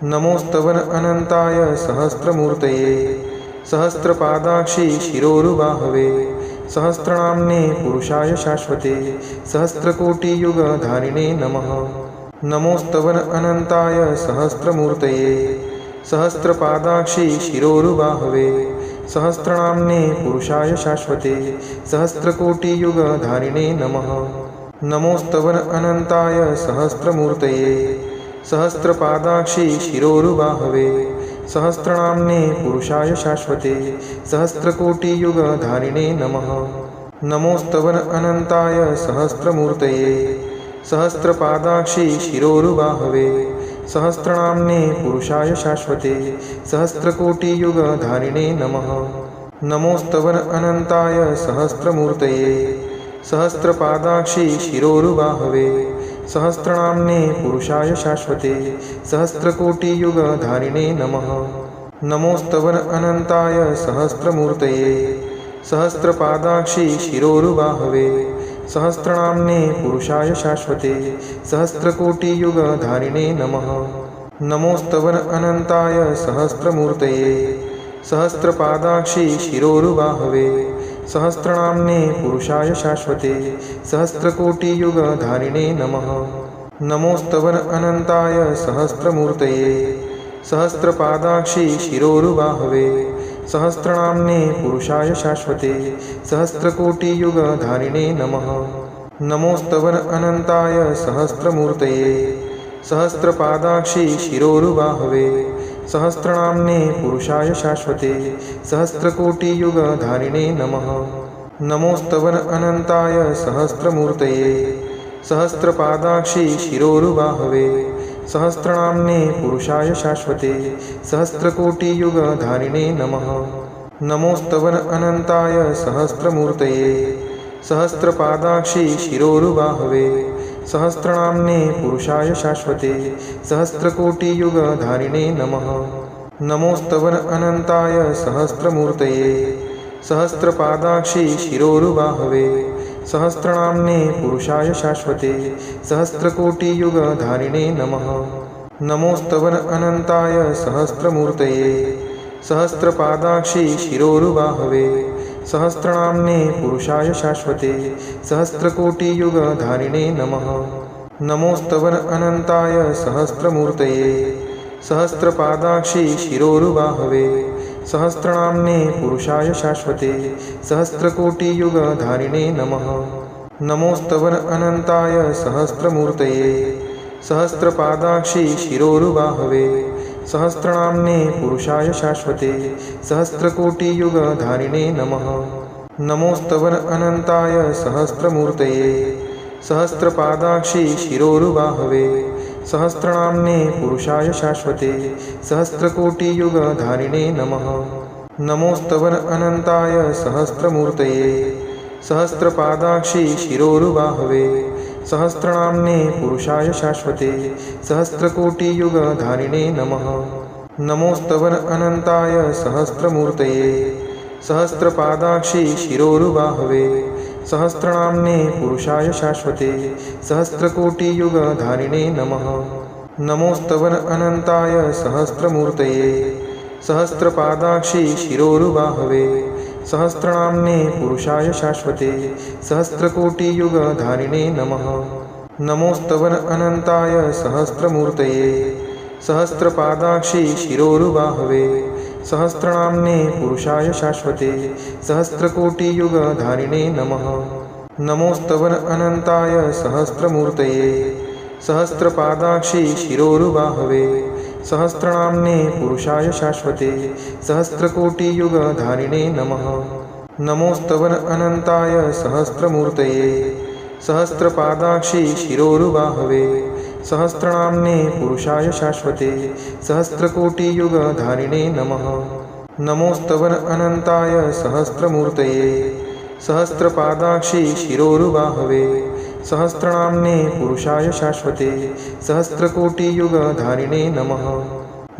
नमोस्तवन अनंताय सहस्रमूर्तये सहस्रपादाक्षि शिरोरुबाहवे सहस्रनाम्ने पुरुषाय शाश्वते सहस्रकोटियुगधारिणे नमः। नमोस्तवन अनंताय सहस्रमूर्तये सहस्रपादाक्षि शिरोरुबाहवे सहस्रनाम्ने पुरुषाय शाश्वते सहस्रकोटियुगधारिणे नमः। नमोस्तवन अनंताय सहस्रमूर्तये सहस्रपादाक्षि शिरोरुबाहवे सहस्रनाम्ने पुरुषाय शाश्वते सहस्रकोटियुगधारिणे नमः। नमोस्तवन अनंताय सहस्रमूर्तये सहस्रपादाक्षि शिरोरुबाहवे सहस्रनाम्ने पुरुषाय शाश्वते सहस्रकोटियुगधारिणे नमः। नमोस्तवन अनंताय सहस्रमूर्तये सहस्रपादाक्षि शिरोरुबाहवे सहस्रनाम्ने पुरुषाय शाश्वते सहस्रकोटियुगधारिणे नमः। नमोस्तवन अनंताय सहस्रमूर्तये सहस्रपादाक्षि शिरोरुबाहवे सहस्रनाम्ने पुरुषाय शाश्वते सहस्रकोटियुगधारिणे नमः। नमोस्तवन अनंताय सहस्रमूर्तये सहस्रपादाक्षि शिरोरुबाहवे सहस्रनाम्ने पुरुषाय शाश्वते सहस्रकोटियुगधारिणे नमः। नमोस्तवन अनंताय सहस्रमूर्तये सहस्रपादाक्षि शिरोरुबाहवे सहस्रनाम्ने पुरुषाय शाश्वते सहस्रकोटियुगधारिणे नमः। नमोस्तवन अनंताय सहस्रमूर्तये सहस्रपादाक्षि शिरोरुबाहवे सहस्रनाम्ने पुरुषाय शाश्वते सहस्रकोटियुगधारिणे नमः। नमोस्तवन अनंताय सहस्रमूर्तये सहस्रपादाक्षि शिरोरुबाहवे सहस्रनाम्ने पुरुषाय शाश्वते सहस्रकोटियुगधारिणे नमः। नमोस्तवन अनंताय सहस्रमूर्तये सहस्रपादाक्षि शिरोरुबाहवे सहस्रनाम्ने पुरुषाय शाश्वते सहस्रकोटियुगधारिणे नमः। नमोस्तवन अनंताय सहस्रमूर्तये सहस्रपादाक्षि शिरोरुबाहवे सहस्रनाम्ने पुरुषाय शाश्वते सहस्रकोटियुगधारिणे नमः। नमोस्तवन अनंताय सहस्रमूर्तये सहस्रपादाक्षि शिरोरुबाहवे सहस्रनाम्ने पुरुषाय शाश्वते सहस्रकोटियुगधारिणे नमः। नमोस्तवन अनंताय सहस्रमूर्तये सहस्रपादाक्षि शिरोरुबाहवे सहस्रनाम्ने पुरुषाय शाश्वते सहस्रकोटियुगधारिणे नमः। नमोस्तवन अनंताय सहस्रमूर्तये सहस्रपादाक्षि शिरोरुबाहवे सहस्रनाम्ने पुरुषाय शाश्वते सहस्रकोटियुगधारिणे नमः। नमोस्तवन अनंताय सहस्रमूर्तये सहस्रपादाक्षि शिरोरुबाहवे सहस्रनाम्ने पुरुषाय शाश्वते सहस्रकोटियुगधारिणे नमः। नमोस्तवन अनंताय सहस्रमूर्तये सहस्रपादाक्षि शिरोरुबाहवे सहस्रनाम्ने पुरुषाय शाश्वते सहस्रकोटियुगधारिणे नमः। नमोस्तवन अनंताय सहस्रमूर्तये सहस्रपादाक्षि शिरोरुबाहवे सहस्रनाम्ने पुरुषाय शाश्वते सहस्रकोटियुगधारिणे नमः। नमोस्तवन अनंताय सहस्रमूर्तये सहस्रपादाक्षि शिरोरुबाहवे सहस्रनाम्ने पुरुषाय शाश्वते सहस्रकोटियुगधारिणे नमः। नमोस्तवन अनंताय सहस्रमूर्तये सहस्रपादाक्षि शिरोरुबाहवे सहस्रनाम्ने पुरुषाय शाश्वते सहस्रकोटियुगधारिणे नमः। नमोस्तवन अनंताय सहस्रमूर्तये सहस्रपादाक्षि शिरोरुबाहवे सहस्रनाम्ने पुरुषाय शाश्वते सहस्रकोटियुगधारिणे नमः। नमोस्तवन अनंताय सहस्रमूर्तये सहस्रपादाक्षि शिरोरुबाहवे सहस्रनाम्ने पुरुषाय शाश्वते सहस्रकोटियुगधारिणे नमः। नमोस्तवन अनंताय सहस्रमूर्तये सहस्रपादाक्षि शिरोरुबाहवे सहस्रनाम्ने पुरुषाय शाश्वते सहस्रकोटियुगधारिणे नमः।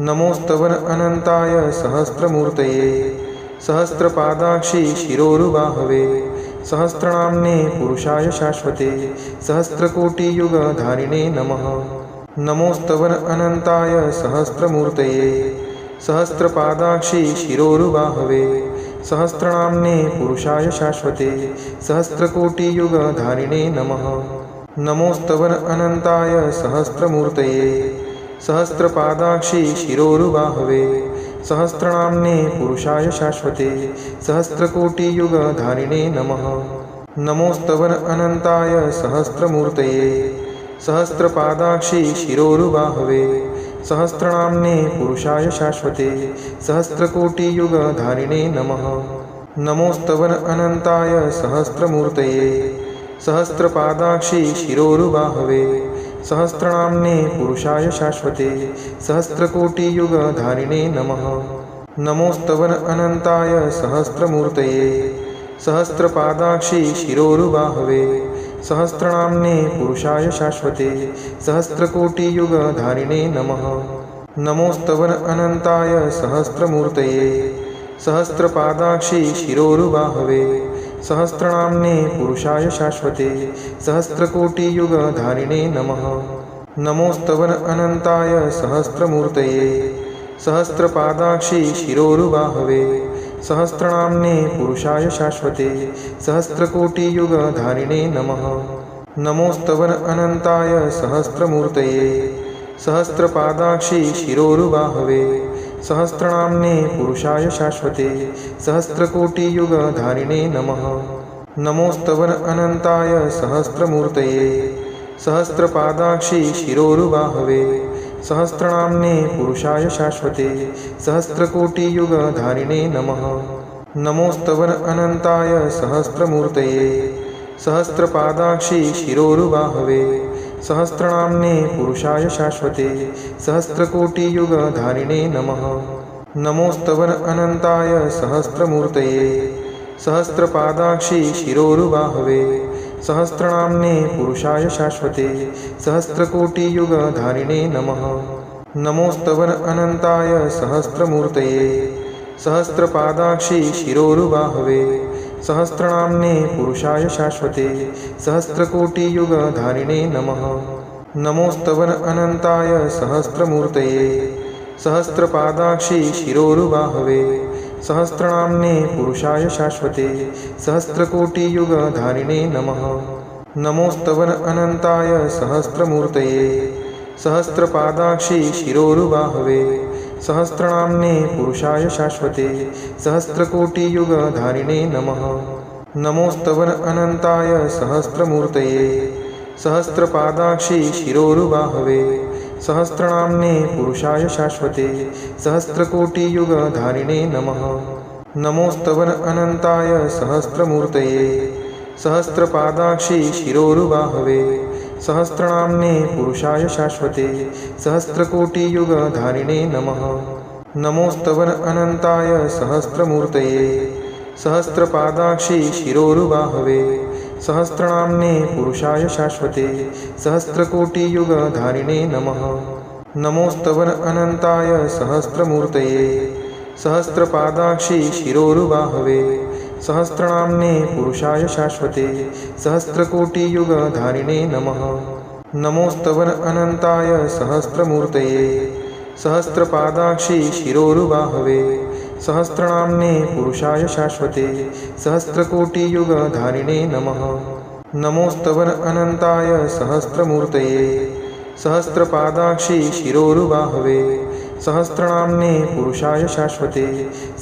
नमोस्तवन अनंताय सहस्रमूर्तये सहस्रपादाक्षि शिरोरुबाहवे सहस्रनाम्ने पुरुषाय शाश्वते सहस्रकोटियुगधारिणे नमः। नमोस्तवन अनंताय सहस्रमूर्तये सहस्रपादाक्षी शिरोरुबाहवे सहस्रनाम्ने पुरुषाय शाश्वते सहस्रकोटियुगधारिणे नमः। नमोस्तवन अनंताय सहस्रमूर्तये सहस्रपादाक्षी शिरोरुबाहवे सहस्रनाम्ने पुरुषाय शाश्वते सहस्रकोटियुगधारिणे नमः। नमोस्तवन अनंताय सहस्रमूर्तये सहस्रपादाक्षी शिरोरुबाहवे सहस्रनाम्ने पुरुषाय शाश्वते सहस्रकोटियुगधारिणे नमः। नमोस्तवन अनंताय सहस्रमूर्तये सहस्रपादाक्षी शिरोरुबाहवे सहस्रनाम्ने पुरुषाय शाश्वते सहस्रकोटियुगधारिणे नमः। नमोस्तवन अनंताय सहस्रमूर्तये सहस्रपादाक्षी शिरोरुबाहवे सहस्रनाम्ने पुरुषाय शाश्वते सहस्रकोटियुगधारिणे नमः। नमोस्तवन अनंताय सहस्रमूर्तये सहस्रपादाक्षी शिरोरुबाहवे सहस्रनाम्ने पुरुषाय शाश्वते सहस्रकोटियुगधारिणे नमः। नमोस्तवन अनंताय सहस्रमूर्तये सहस्रपादाक्षी शिरोरुबाहवे सहस्रनाम्ने पुरुषाय शाश्वते सहस्रकोटियुगधारिणे नमः। नमोस्तवन अनंताय सहस्रमूर्तये सहस्रपादाक्षी शिरोरुबाहवे सहस्रनाम्ने पुरुषाय शाश्वते सहस्रकोटियुगधारिणे नमः। नमोस्तवन अनंताय सहस्रमूर्तये सहस्रपादाक्षी शिरोरुबाहवे सहस्रनाम्ने पुरुषाय शाश्वते सहस्रकोटियुगधारिणे नमः। नमोस्तवन अनंताय सहस्रमूर्तये सहस्रपादाक्षी शिरोरुबाहवे सहस्रनाम्ने पुरुषाय शाश्वते सहस्रकोटियुगधारिणे नमः। नमोस्तवन अनंताय सहस्रमूर्तये सहस्रपादाक्षी शिरोरुबाहवे सहस्रनाम्ने पुरुषाय शाश्वते सहस्रकोटियुगधारिणे नमः। नमोस्तवन अनंताय सहस्रमूर्तये सहस्रपादाक्षी शिरोरुबाहवे सहस्रनाम्ने पुरुषाय शाश्वते सहस्रकोटियुगधारिणे नमः। नमोस्तवन अनंताय सहस्रमूर्तये सहस्रपादाक्षी शिरोरुबाहवे सहस्रनाम्ने पुरुषाय शाश्वते सहस्रकोटियुगधारिणे नमः। नमोस्तवन अनंताय सहस्रमूर्तये सहस्रपादाक्षी शिरोरुबाहवे सहस्रनाम्ने पुरुषाय शाश्वते सहस्रकोटियुगधारिणे नमः। नमोस्तवन अनंताय सहस्रमूर्तये सहस्रपादाक्षी शिरोरुबाहवे सहस्रनाम्ने पुरुषाय शाश्वते सहस्रकोटियुगधारिणे नमः। नमोस्तवन अनंताय सहस्रमूर्तये सहस्रपादाक्षी शिरोरुबाहवे सहस्रनाम्ने पुरुषाय शाश्वते सहस्रकोटियुगधारिणे नमः। नमोस्तवन अनंताय सहस्रमूर्तये सहस्रपादाक्षी शिरोरुबाहवे सहस्रनाम्ने पुरुषाय शाश्वते सहस्रकोटियुगधारिणे नमः। नमोस्तवन अनंताय सहस्रमूर्तये सहस्रपादाक्षी शिरोरुबाहवे सहस्रनाम्ने पुरुषाय शाश्वते सहस्रकोटियुगधारिणे नमः। नमोस्तवन अनंताय सहस्रमूर्तये सहस्रपादाक्षी शिरोरुबाहवे सहस्रनाम्ने पुरुषाय शाश्वते सहस्रकोटियुगधारिणे नमः। नमोस्तवन अनंताय सहस्रमूर्तये सहस्रपादाक्षी शिरोरुबाहवे सहस्रनाम्ने पुरुषाय शाश्वते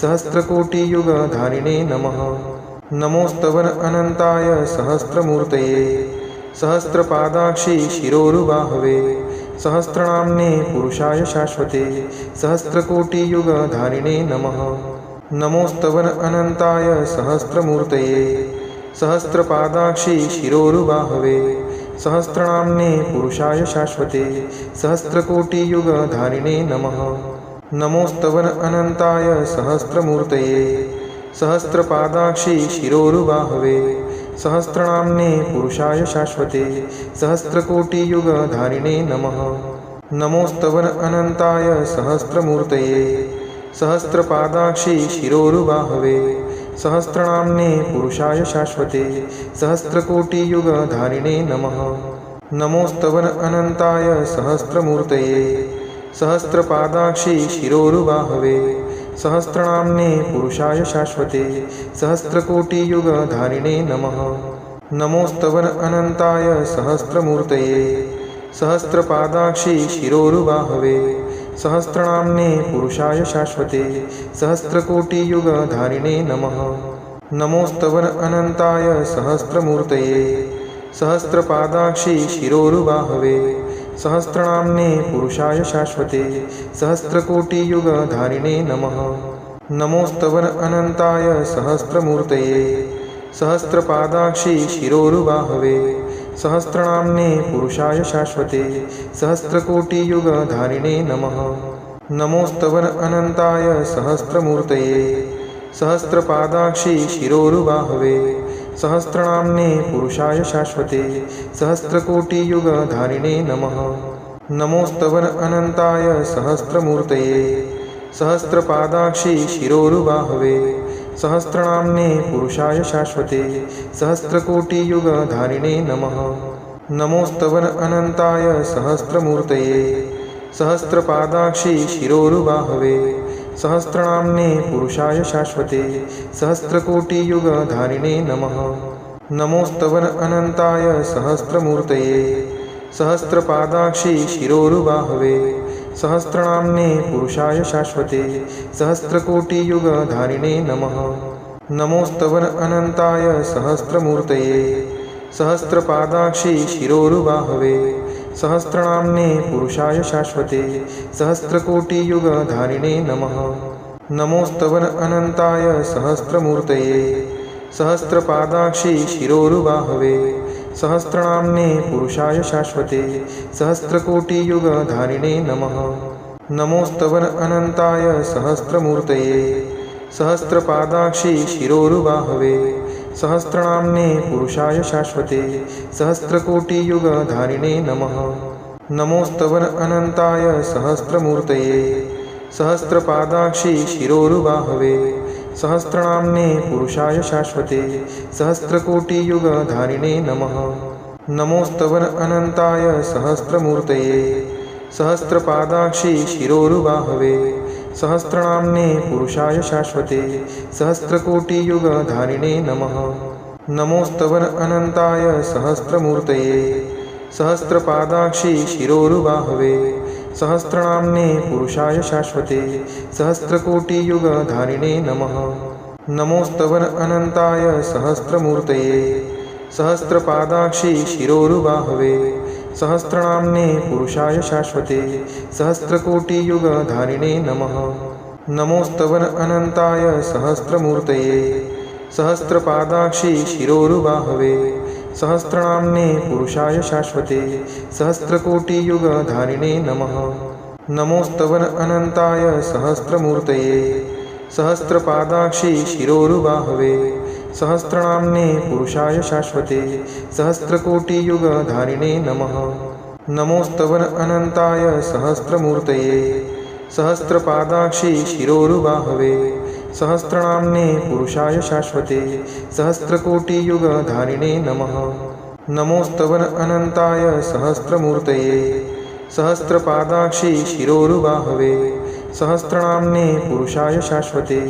सहस्रकोटियुगधारिणे नमः। नमोस्तवन अनंताय सहस्रमूर्तये सहस्रपादाक्षी शिरोरुबाहवे सहस्रनाम्ने पुरुषाय शाश्वते सहस्रकोटियुगधारिणे नमः। नमोस्तवन अनंताय सहस्रमूर्तये सहस्रपादाक्षी शिरोरुबाहवे सहस्रनाम्ने पुरुषाय शाश्वते सहस्रकोटियुगधारिणे नमः। नमोस्तवन अनंताय सहस्रमूर्तये सहस्रपादाक्षी शिरोरुबाहवे सहस्रनाम्ने पुरुषाय शाश्वते सहस्रकोटियुगधारिणे नमः। नमोस्तवन अनंताय सहस्रमूर्तये सहस्रपादाक्षी शिरोरुबाहवे सहस्रनाम्ने पुरुषाय शाश्वते सहस्रकोटियुगधारिणे नमः। नमोस्तवन अनंताय सहस्रमूर्तये सहस्रपादाक्षि शिरोरुबाहवे सहस्रनाम्ने पुरुषाय शाश्वते सहस्रकोटियुगधारिणे नमः। नमोस्तवन अनंताय सहस्रमूर्तये सहस्रपादाक्षि शिरोरुबाहवे सहस्रनाम्ने पुरुषाय शाश्वते सहस्रकोटियुगधारिणे नमः। नमोस्तवन अनंताय सहस्रमूर्तये सहस्रपादाक्षि शिरोरुबाहवे सहस्रनाम्ने पुरुषाय शाश्वते सहस्रकोटियुगधारिणे नमः। नमोस्तवन अनंताय सहस्रमूर्तये सहस्रपादाक्षि शिरोरुबाहवे सहस्रनाम्ने पुरुषाय शाश्वते सहस्रकोटियुगधारिणे नमः। नमोस्तवन अनंताय सहस्रमूर्तये सहस्रपादाक्षि शिरोरुबाहवे सहस्रनाम्ने पुरुषाय शाश्वते सहस्रकोटियुगधारिणे नमः। नमोस्तवन अनंताय सहस्रमूर्तये सहस्रपादाक्षि शिरोरुबाहवे सहस्रनाम्ने पुरुषाय शाश्वते सहस्रकोटियुगधारिणे नमः। नमोस्तवन अनंताय सहस्रमूर्तये सहस्रपादाक्षि शिरोरुबाहवे सहस्रनाम्ने पुरुषाय शाश्वते सहस्रकोटियुगधारिणे नमः। नमोस्तवन अनंताय सहस्रमूर्तये सहस्रपादाक्षि शिरोरुबाहवे सहस्रनाम्ने पुरुषाय शाश्वते सहस्रकोटियुगधारिणे नमः। नमोस्तवन अनंताय सहस्रमूर्तये सहस्रपादाक्षि शिरोरुबाहवे सहस्रनाम्ने पुरुषाय शाश्वते सहस्रकोटियुगधारिणे नमः। नमोस्तवन अनंताय सहस्रमूर्तये सहस्रपादाक्षि शिरोरुबाहवे सहस्रनाम्ने पुरुषाय शाश्वते सहस्रकोटियुगधारिणे नमः। नमोस्तवन अनंताय सहस्रमूर्तये सहस्रपादाक्षि शिरोरुबाहवे सहस्रनाम्ने पुरुषाय शाश्वते सहस्रकोटियुगधारिणे नमः। नमोस्तवन अनंताय सहस्रमूर्तये सहस्रपादाक्षि शिरोरुबाहवे सहस्रनाम्ने पुरुषाय शाश्वते सहस्रकोटियुगधारिणे नमः। नमोस्तवन अनंताय सहस्रमूर्तये सहस्रपादाक्षि शिरोरुबाहवे सहस्रनाम्ने पुरुषाय शाश्वते सहस्रकोटियुगधारिणे नमः। नमोस्तवन अनंताय सहस्रमूर्तये सहस्रपादाक्षि शिरोरुबाहवे सहस्रनाम्ने पुरुषाय शाश्वते सहस्रकोटियुगधारिणे नमः। नमोस्तवन अनंताय सहस्रमूर्तये सहस्रपादाक्षि शिरोरुबाहवे सहस्रनाम्ने पुरुषाय शाश्वते सहस्रकोटियुगधारिणे नमः। नमोस्तवन अनंताय सहस्रमूर्तये सहस्रपादाक्षि शिरोरुबाहवे सहस्रनाम्ने पुरुषाय शाश्वते सहस्रकोटियुगधारिणे नमः। नमोस्तवन अनंताय सहस्रमूर्तये सहस्रपादाक्षि शिरोरुबाहवे सहस्रनाम्ने पुरुषाय शाश्वते सहस्रकोटियुगधारिणे नमः। नमोस्तवन अनंताय सहस्रमूर्तये सहस्रपादाक्षि शिरोरुबाहवे सहस्रनाम्ने पुरुषाय शाश्वते सहस्रकोटियुगधारिणे नमः। नमोस्तवन अनंताय सहस्रमूर्तये सहस्रपादाक्षि शिरोरुबाहवे सहस्रनाम्ने पुरुषाय शाश्वते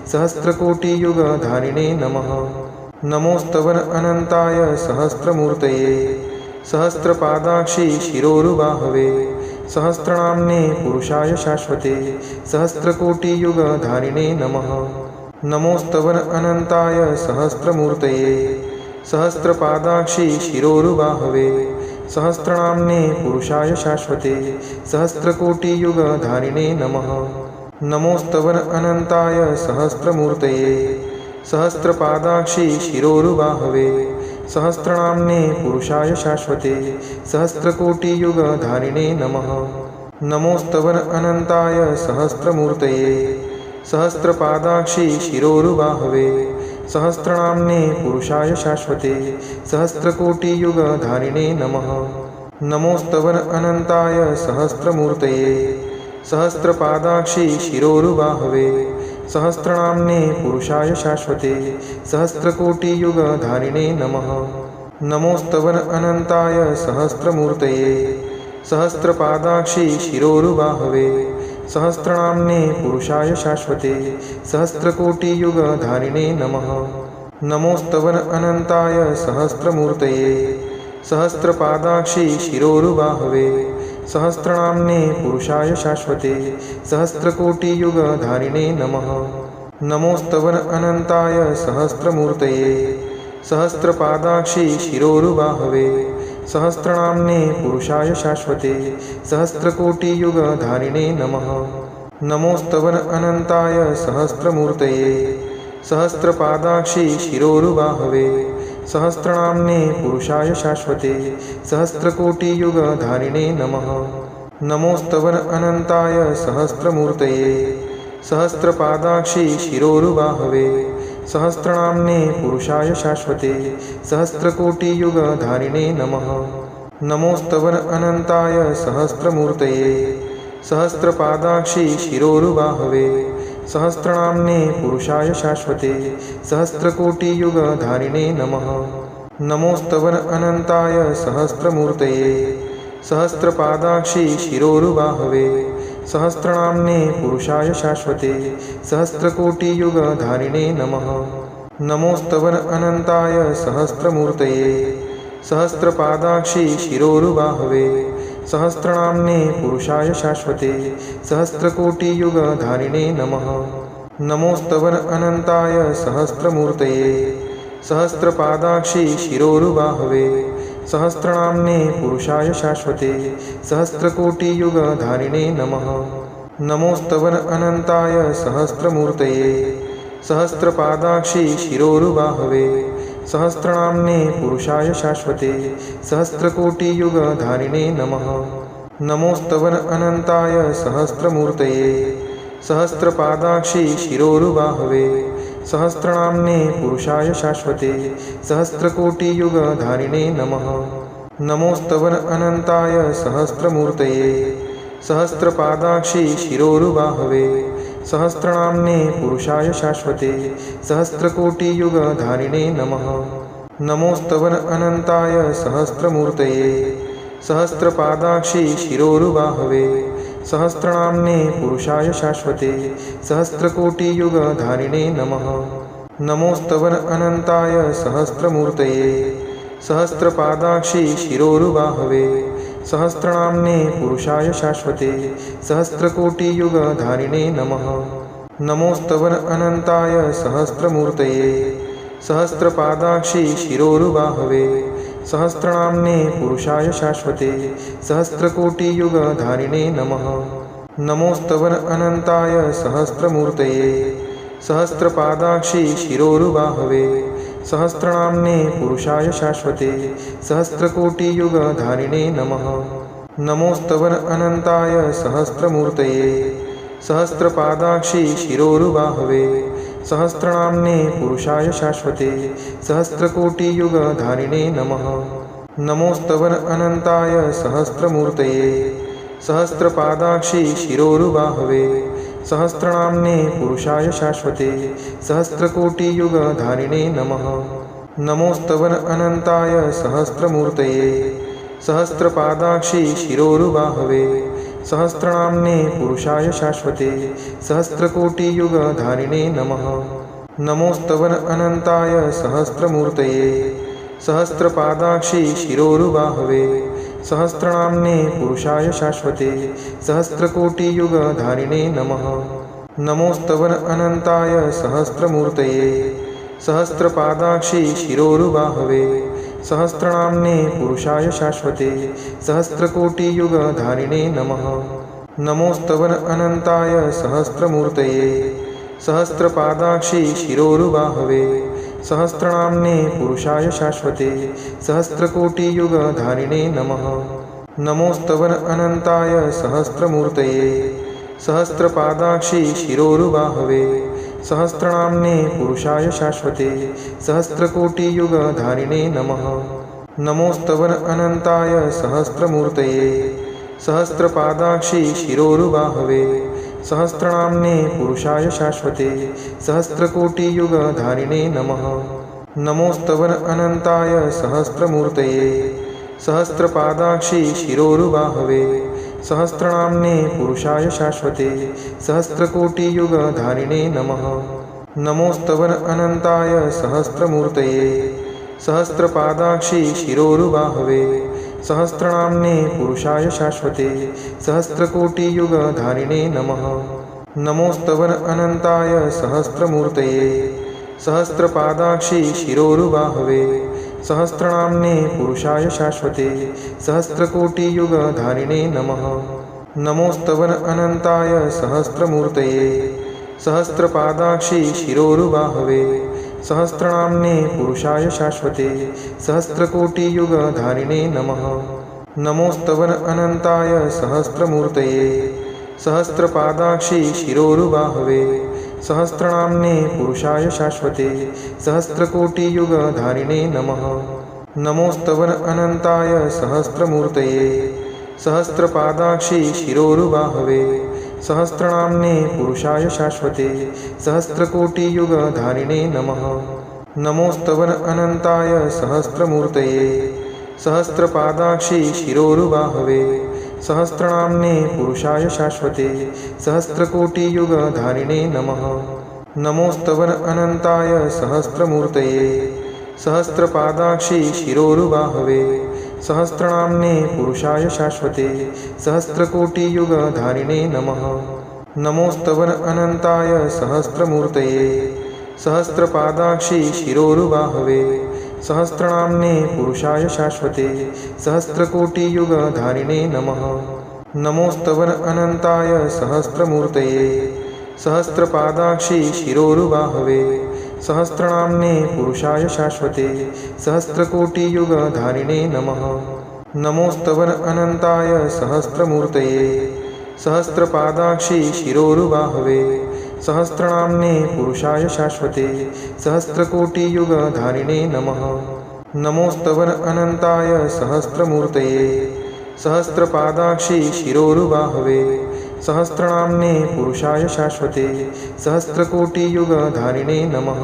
सहस्रकोटियुगधारिणे नमः। नमोस्तवन अनंताय सहस्रमूर्तये सहस्रपादाक्षि शिरोरुबाहवे सहस्रनाम्ने पुरुषाय शाश्वते सहस्रकोटियुगधारिणे नमः। नमोस्तवन अनंताय सहस्रमूर्तये सहस्रपादाक्षि शिरोरुबाहवे सहस्रनाम्ने पुरुषाय शाश्वते सहस्रकोटियुगधारिणे नमः। नमोस्तवन अनंताय सहस्रमूर्तये सहस्रपादाक्षि शिरोरुबाहवे सहस्रनाम्ने पुरुषाय शाश्वते सहस्रकोटियुगधारिणे नमः। नमोस्तवन अनंताय सहस्रमूर्तये सहस्रपादाक्षि शिरोरुबाहवे सहस्रनाम्ने पुरुषाय शाश्वते सहस्रकोटियुगधारिणे नमः। नमोस्तवन अनंताय सहस्रमूर्तये सहस्रपादाक्षि शिरोरुबाहवे सहस्रनाम्ने पुरुषाय शाश्वते सहस्रकोटियुगधारिणे नमः। नमोस्तवन अनंताय सहस्रमूर्तये सहस्रपादाक्षी शिरोरुबाहवे सहस्रनाम्ने पुरुषाय शाश्वते सहस्रकोटियुगधारिणे नमः नमोस्तवन अनंताय सहस्रमूर्तये सहस्रपादाक्षी शिरोरुबाहवे सहस्रनाम्ने पुरुषाय शाश्वते सहस्रकोटियुगधारिणे नमः नमोस्तवन अनंताय सहस्रमूर्तये सहस्रपादाक्षी शिरोरुबाहवे सहस्रनाम्ने पुरुषाय शाश्वते सहस्रकोटियुगधारिणे नमः नमोस्तवन अनंताय सहस्रमूर्तये सहस्रपादाक्षी शिरोरुबाहवे सहस्रनाम्ने पुरुषाय शाश्वते सहस्रकोटियुगधारिणे नमः नमोस्तवन अनंताय सहस्रमूर्तये सहस्रपादाक्षी शिरोरुबाहवे सहस्रनाम्ने पुरुषाय शाश्वते सहस्रकोटियुगधारिणे नमः नमोस्तवन अनंताय सहस्रमूर्तये सहस्रपादाक्षी शिरोरुबाहवे सहस्रनाम्ने पुरुषाय शाश्वते सहस्रकोटियुगधारिणे नमः नमोस्तवन अनंताय सहस्रमूर्तये सहस्रपादाक्षी शिरोरुबाहवे सहस्रनाम्ने पुरुषाय शाश्वते सहस्रकोटियुगधारिणे नमः नमोस्तवन अनंताय सहस्रमूर्तये सहस्रपादाक्षी शिरोरुबाहवे सहस्रनाम्ने पुरुषाय शाश्वते सहस्रकोटियुगधारिणे नमः नमोस्तवन अनंताय सहस्रमूर्तये सहस्रपादाक्षी शिरोरुबाहवे सहस्रनाम्ने पुरुषाय शाश्वते सहस्रकोटियुगधारिणे नमः नमोस्तवन अनंताय सहस्रमूर्तये सहस्रपादाक्षी शिरोरुबाहवे सहस्रनाम्ने पुरुषाय शाश्वते सहस्रकोटियुगधारिणे नमः नमोस्तवन अनंताय सहस्रमूर्तये सहस्रपादाक्षी शिरोरुबाहवे सहस्रनाम्ने पुरुषाय शाश्वते सहस्रकोटियुगधारिणे नमः नमोस्तवन अनंताय सहस्रमूर्तये सहस्रपादाक्षी शिरोरुबाहवे सहस्रनाम्ने पुरुषाय शाश्वते सहस्रकोटियुगधारिणे नमः नमोस्तवन अनंताय सहस्रमूर्तये सहस्रपादाक्षी शिरोरुबाहवे सहस्रनाम्ने पुरुषाय शाश्वते सहस्रकोटियुगधारिणे नमः नमोस्तवन अनंताय सहस्रमूर्तये सहस्रपादाक्षी शिरोरुबाहवे सहस्रनाम्ने पुरुषाय शाश्वते सहस्रकोटियुगधारिणे नमः नमोस्तवन अनंताय सहस्रमूर्तये सहस्रपादाक्षी शिरोरुबाहवे सहस्रनाम्ने पुरुषाय शाश्वते सहस्रकोटियुगधारिणे नमः नमोस्तवन अनंताय सहस्रमूर्तये सहस्रपादाक्षी शिरोरुबाहवे सहस्रनाम्ने पुरुषाय शाश्वते सहस्रकोटियुगधारिणे नमः नमोस्तवन अनंताय सहस्रमूर्तये सहस्रपादाक्षी शिरोरुबाहवे सहस्रनाम्ने पुरुषाय शाश्वते सहस्रकोटियुगधारिणे नमः नमोस्तवन अनंताय सहस्रमूर्तये सहस्रपादाक्षी शिरोरुबाहवे सहस्रनाम्ने पुरुषाय शाश्वते सहस्रकोटियुगधारिणे नमः नमोस्तवन अनंताय सहस्रमूर्तये सहस्रपादाक्षी शिरोरुबाहवे सहस्रनाम्ने पुरुषाय शाश्वते सहस्रकोटियुगधारिणे नमः नमोस्तवन अनंताय सहस्रमूर्तये सहस्रपादाक्षी शिरोरुबाहवे सहस्रनाम्ने पुरुषाय शाश्वते सहस्रकोटियुगधारिणे नमः नमोस्तवन अनंताय सहस्रमूर्तये सहस्रपादाक्षी शिरोरुबाहवे सहस्रनाम्ने पुरुषाय शाश्वते सहस्रकोटियुगधारिणे नमः नमोस्तवन अनंताय सहस्रमूर्तये सहस्रपादाक्षी शिरोरुबाहवे सहस्रनाम्ने पुरुषाय शाश्वते सहस्रकोटियुगधारिणे नमः नमोस्तवन अनंताय सहस्रमूर्तये सहस्रपादाक्षी शिरोरुबाहवे सहस्रनाम्ने पुरुषाय शाश्वते सहस्रकोटियुगधारिणे नमः नमोस्तवन अनंताय सहस्रमूर्तये सहस्रपादाक्षी शिरोरुबाहवे सहस्रनाम्ने पुरुषाय शाश्वते सहस्रकोटियुगधारिणे नमः नमोस्तवन अनंताय सहस्रमूर्तये सहस्रपादाक्षि शिरोरुबाहवे सहस्रनाम्ने पुरुषाय शाश्वते सहस्रकोटियुगधारिणे नमः नमोस्तवन अनंताय सहस्रमूर्तये सहस्रपादाक्षि शिरोरुबाहवे सहस्रनाम्ने पुरुषाय शाश्वते सहस्रकोटियुगधारिणे नमः नमोस्तवन अनंताय सहस्रमूर्तये सहस्रपादाक्षि शिरोरुबाहवे सहस्रनाम्ने पुरुषाय शाश्वते सहस्रकोटियुगधारिणे नमः नमोस्तवन अनंताय सहस्रमूर्तये सहस्रपादाक्षि शिरोरुबाहवे सहस्रनाम्ने पुरुषाय शाश्वते सहस्रकोटियुगधारिणे नमः नमोस्तवन अनंताय सहस्रमूर्तये सहस्रपादाक्षि शिरोरुबाहवे सहस्रनाम्ने पुरुषाय शाश्वते सहस्रकोटियुगधारिणे नमः नमोस्तवन अनंताय सहस्रमूर्तये सहस्रपादाक्षि शिरोरुबाहवे सहस्रनाम्ने पुरुषाय शाश्वते सहस्रकोटियुगधारिणे नमः नमोस्तवन अनंताय सहस्रमूर्तये सहस्रपादाक्षि शिरोरुबाहवे सहस्रनाम्ने पुरुषाय शाश्वते सहस्रकोटियुगधारिणे नमः नमोस्तवन अनंताय सहस्रमूर्तये सहस्रपादाक्षि शिरोरुबाहवे सहस्रनाम्ने पुरुषाय शाश्वते सहस्रकोटियुगधारिणे नमः नमोस्तवन अनंताय सहस्रमूर्तये सहस्रपादाक्षि शिरोरुबाहवे सहस्रनाम्ने पुरुषाय शाश्वते सहस्रकोटियुगधारिणे नमः नमोस्तवन अनंताय सहस्रमूर्तये सहस्रपादाक्षि शिरोरुबाहवे सहस्रनाम्ने पुरुषाय शाश्वते सहस्रकोटियुगधारिणे नमः नमोस्तवन अनंताय सहस्रमूर्तये सहस्रपादाक्षि शिरोरुबाहवे सहस्रनाम्ने पुरुषाय शाश्वते सहस्रकोटियुगधारिणे नमः नमोस्तवन अनंताय सहस्रमूर्तये सहस्रपादाक्षि शिरोरुबाहवे सहस्रनाम्ने पुरुषाय शाश्वते सहस्रकोटियुगधारिणे नमः